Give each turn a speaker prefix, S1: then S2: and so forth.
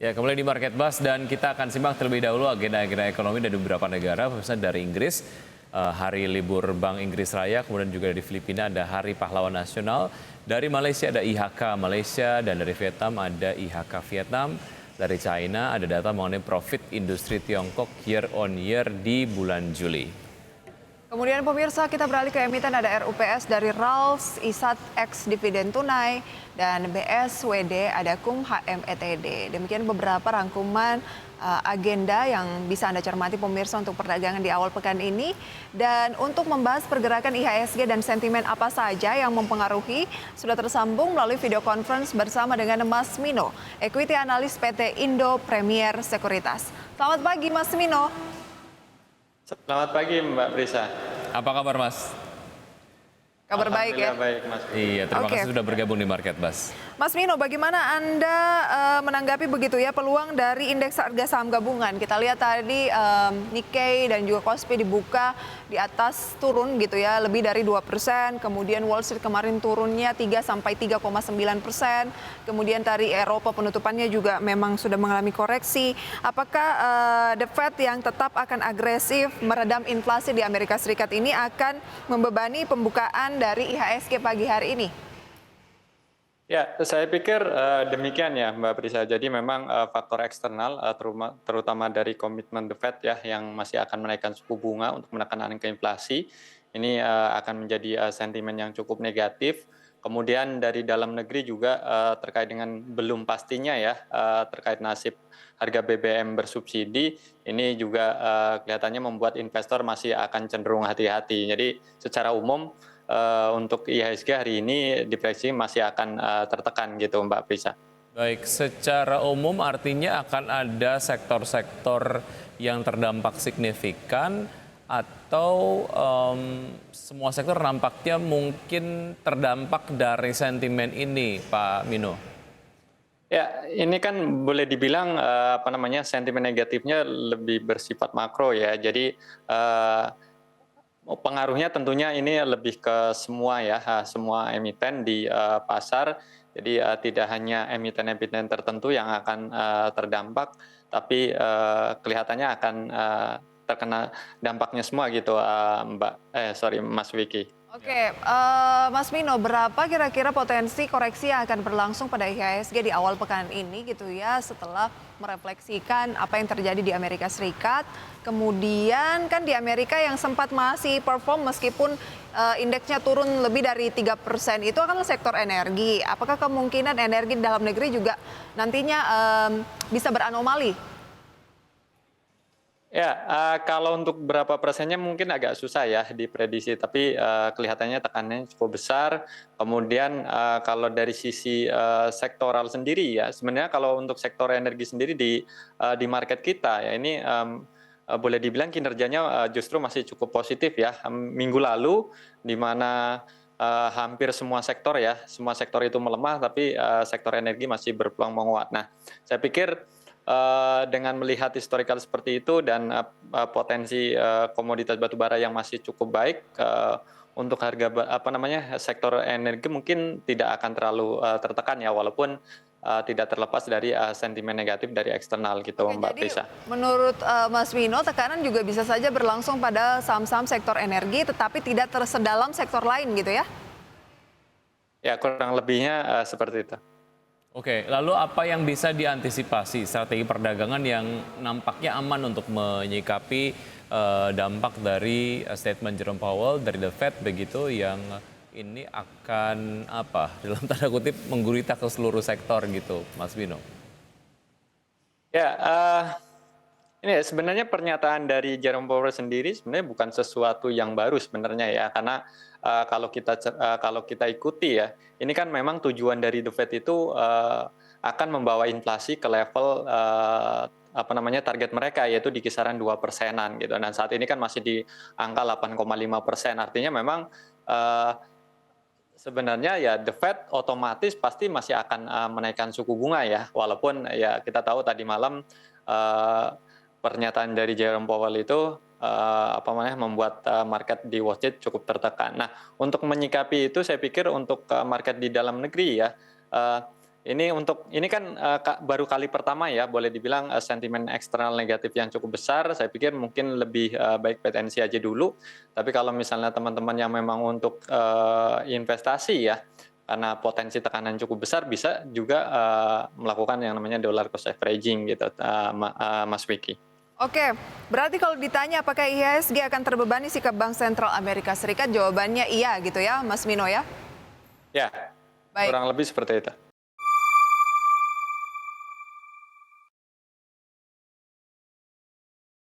S1: Ya, kembali di Market Bus dan kita akan simak terlebih dahulu agenda-agenda ekonomi dari beberapa negara, misalnya dari Inggris, hari libur Bank Inggris Raya, kemudian juga dari Filipina ada Hari Pahlawan Nasional, dari Malaysia ada IHK Malaysia, dan dari Vietnam ada IHK Vietnam, dari China ada data mengenai profit industri Tiongkok year on year di bulan Juli.
S2: Kemudian pemirsa kita beralih ke emiten ada RUPS dari RALS, ISAT X dividen tunai, dan BSWD ada KUM HMETD. Demikian beberapa rangkuman agenda yang bisa Anda cermati pemirsa untuk perdagangan di awal pekan ini. Dan untuk membahas pergerakan IHSG dan sentimen apa saja yang mempengaruhi, sudah tersambung melalui video conference bersama dengan Mas Mino, Equity Analis PT Indo Premier Sekuritas. Selamat pagi Mas Mino.
S3: Selamat pagi Mbak Prisa.
S1: Apa kabar, Mas?
S2: Kabar baik ya?
S3: Alhamdulillah baik, Mas.
S1: Iya, terima kasih sudah bergabung di Market Bus.
S2: Mas Mino, bagaimana Anda menanggapi begitu ya peluang dari indeks harga saham gabungan? Kita lihat tadi Nikkei dan juga Kospi dibuka di atas turun gitu ya, lebih dari 2%. Kemudian Wall Street kemarin turunnya 3-3,9%. Kemudian dari Eropa penutupannya juga memang sudah mengalami koreksi. Apakah The Fed yang tetap akan agresif meredam inflasi di Amerika Serikat ini akan membebani pembukaan dari IHSG pagi hari ini?
S3: Ya, saya pikir demikian ya Mbak Prisa. Jadi memang faktor eksternal terutama dari komitmen The Fed ya yang masih akan menaikkan suku bunga untuk menekan angka inflasi. Ini akan menjadi sentimen yang cukup negatif. Kemudian dari dalam negeri juga terkait dengan belum pastinya ya terkait nasib harga BBM bersubsidi, ini juga kelihatannya membuat investor masih akan cenderung hati-hati. Jadi secara umum untuk IHSG hari ini diprediksi masih akan tertekan gitu Mbak Prisa.
S1: Baik, secara umum artinya akan ada sektor-sektor yang terdampak signifikan atau semua sektor nampaknya mungkin terdampak dari sentimen ini, Pak Mino?
S3: Ya, ini kan boleh dibilang sentimen negatifnya lebih bersifat makro ya. Jadi pengaruhnya tentunya ini lebih ke semua ya, semua emiten di pasar. Jadi tidak hanya emiten-emiten tertentu yang akan terdampak, tapi kelihatannya akan terkena dampaknya semua gitu, Mas Vicky.
S2: Oke, Mas Mino, berapa kira-kira potensi koreksi yang akan berlangsung pada IHSG di awal pekan ini gitu ya, setelah merefleksikan apa yang terjadi di Amerika Serikat. Kemudian kan di Amerika yang sempat masih perform meskipun indeksnya turun lebih dari 3%, itu akan sektor energi. Apakah kemungkinan energi di dalam negeri juga nantinya bisa beranomali?
S3: Ya, kalau untuk berapa persennya mungkin agak susah ya diprediksi, tapi kelihatannya tekanannya cukup besar. Kemudian kalau dari sisi sektoral sendiri ya, sebenarnya kalau untuk sektor energi sendiri di market kita ya ini boleh dibilang kinerjanya justru masih cukup positif ya. Minggu lalu di mana hampir semua sektor ya, semua sektor itu melemah, tapi sektor energi masih berpeluang menguat. Nah, saya pikir dengan melihat historical seperti itu dan potensi komoditas batubara yang masih cukup baik untuk harga sektor energi mungkin tidak akan terlalu tertekan ya, walaupun tidak terlepas dari sentimen negatif dari eksternal gitu.
S2: Oke,
S3: Mbak
S2: jadi
S3: Prisa.
S2: menurut Mas Wino, tekanan juga bisa saja berlangsung pada saham-saham sektor energi tetapi tidak tersedalam sektor lain gitu ya?
S3: Ya, kurang lebihnya seperti itu.
S1: Oke, lalu apa yang bisa diantisipasi strategi perdagangan yang nampaknya aman untuk menyikapi dampak dari statement Jerome Powell dari The Fed begitu yang ini akan dalam tanda kutip menggurita ke seluruh sektor gitu, Mas Vino?
S3: Ya, ini sebenarnya pernyataan dari Jerome Powell sendiri sebenarnya bukan sesuatu yang baru sebenarnya ya, karena kalau kita ikuti ya, ini kan memang tujuan dari The Fed itu akan membawa inflasi ke level target mereka, yaitu di kisaran 2%-an gitu. Dan saat ini kan masih di angka 8,5%. Artinya memang sebenarnya ya The Fed otomatis pasti masih akan menaikkan suku bunga ya, walaupun ya kita tahu tadi malam pernyataan dari Jerome Powell itu membuat market di Wall Street cukup tertekan. Nah, untuk menyikapi itu saya pikir untuk market di dalam negeri ya, ini kan baru kali pertama ya, boleh dibilang sentimen eksternal negatif yang cukup besar. Saya pikir mungkin lebih baik wait and see aja dulu. Tapi kalau misalnya teman-teman yang memang untuk investasi ya, karena potensi tekanan cukup besar, bisa juga melakukan yang namanya dollar cost averaging gitu, Mas Vicky.
S2: Oke, berarti kalau ditanya apakah IHSG akan terbebani sikap Bank Sentral Amerika Serikat, jawabannya iya gitu ya, Mas Mino ya?
S3: Ya,
S2: Baik.
S3: kurang lebih seperti itu.